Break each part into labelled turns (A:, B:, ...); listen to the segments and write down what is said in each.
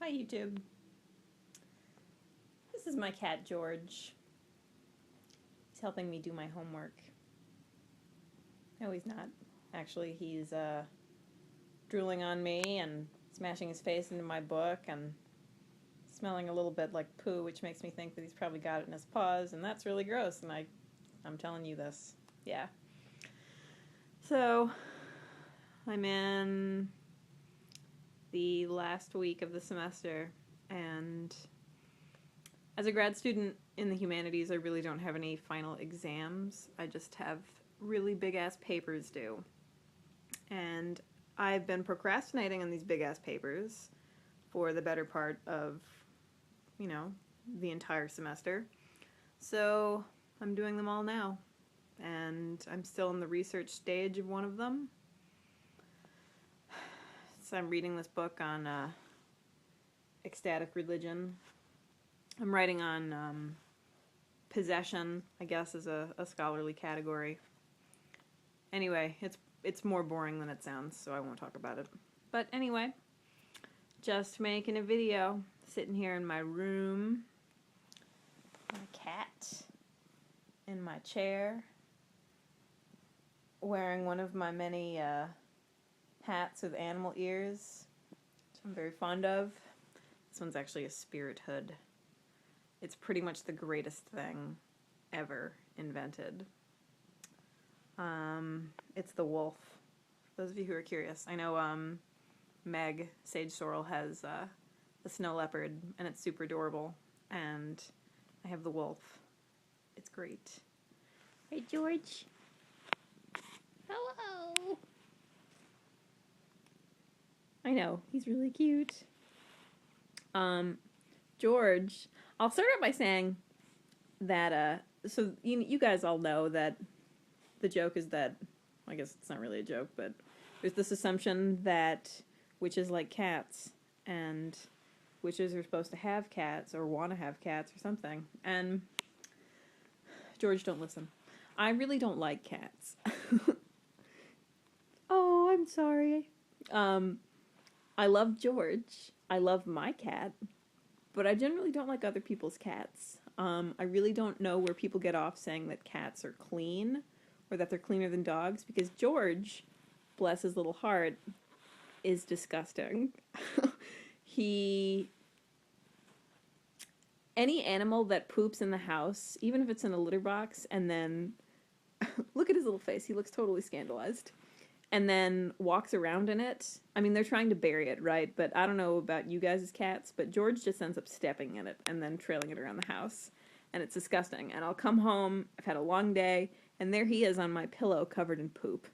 A: Hi YouTube. This is my cat George. He's helping me do my homework. No, he's not. Actually, he's drooling on me and smashing his face into my book and smelling a little bit like poo, which makes me think that he's probably got it in his paws, and that's really gross, and I'm telling you this. Yeah. So, I'm in the last week of the semester, and as a grad student in the humanities, I really don't have any final exams. I just have really big-ass papers due. And I've been procrastinating on these big-ass papers for the better part of, the entire semester. So I'm doing them all now. And I'm still in the research stage of one of them. So I'm reading this book on ecstatic religion. I'm writing on possession, I guess, is a scholarly category. Anyway, it's more boring than it sounds, so I won't talk about it. But anyway, just making a video, sitting here in my room, my cat in my chair, wearing one of my many hats with animal ears, which I'm very fond of. This one's actually a spirit hood. It's pretty much the greatest thing ever invented. It's the wolf. For those of you who are curious, I know Meg, Sage Sorrel, has the snow leopard, and it's super adorable. And I have the wolf. It's great. Hey, George. Hello. I know, he's really cute. George, I'll start out by saying that, so you guys all know that the joke is that, I guess it's not really a joke, but there's this assumption that witches like cats, and witches are supposed to have cats, or want to have cats, or something. And, George, don't listen. I really don't like cats. Oh, I'm sorry. I love George. I love my cat. But I generally don't like other people's cats. I really don't know where people get off saying that cats are clean, or that they're cleaner than dogs, because George, bless his little heart, is disgusting. Any animal that poops in the house, even if it's in a litter box, and then, look at his little face, he looks totally scandalized, and then walks around in it. I mean, they're trying to bury it, right? But I don't know about you guys' cats, but George just ends up stepping in it and then trailing it around the house. And it's disgusting. And I'll come home, I've had a long day, and there he is on my pillow covered in poop.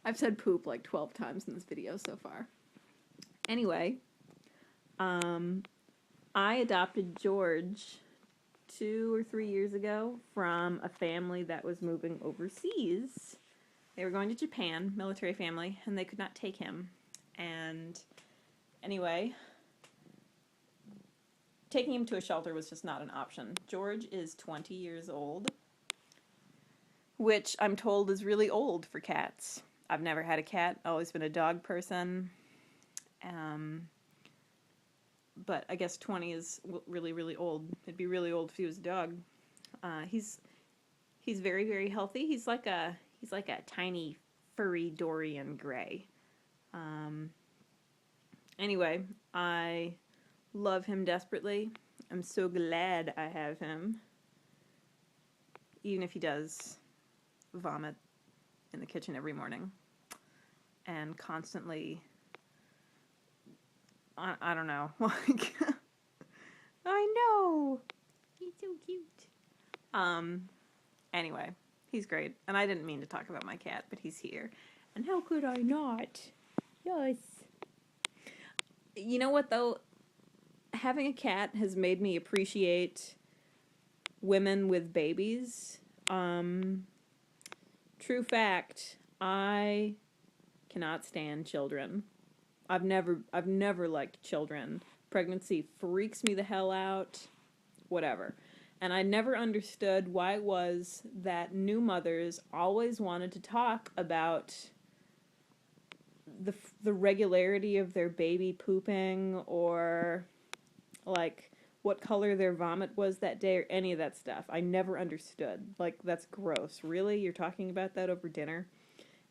A: I've said poop like 12 times in this video so far. Anyway, I adopted George 2 or 3 years ago from a family that was moving overseas. They were going to Japan, military family, and they could not take him. And anyway, taking him to a shelter was just not an option. George is 20 years old, which I'm told is really old for cats. I've never had a cat, always been a dog person. But I guess 20 is really, really old. It'd be really old if he was a dog. He's very, very healthy. He's like a tiny, furry Dorian Gray. Anyway, I love him desperately. I'm so glad I have him. Even if he does vomit in the kitchen every morning. And constantly, I don't know, like, I know! He's so cute. Anyway. He's great. And I didn't mean to talk about my cat, but he's here. And how could I not? Yes. You know what, though? Having a cat has made me appreciate women with babies. True fact, I cannot stand children. I've never liked children. Pregnancy freaks me the hell out. Whatever. And I never understood why it was that new mothers always wanted to talk about the regularity of their baby pooping, or like what color their vomit was that day, or any of that stuff. I never understood. Like, that's gross. Really? You're talking about that over dinner?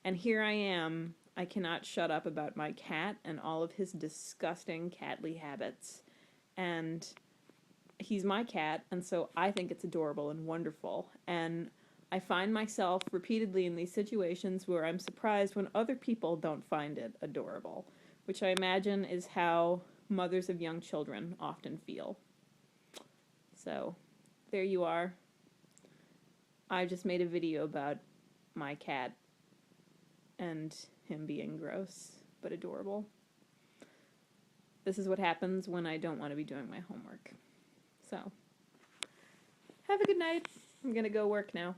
A: And here I am. I cannot shut up about my cat and all of his disgusting catly habits. And he's my cat, and so I think it's adorable and wonderful. And I find myself repeatedly in these situations where I'm surprised when other people don't find it adorable, which I imagine is how mothers of young children often feel. So, there you are. I just made a video about my cat and him being gross but adorable. This is what happens when I don't want to be doing my homework. So, have a good night. I'm gonna go work now.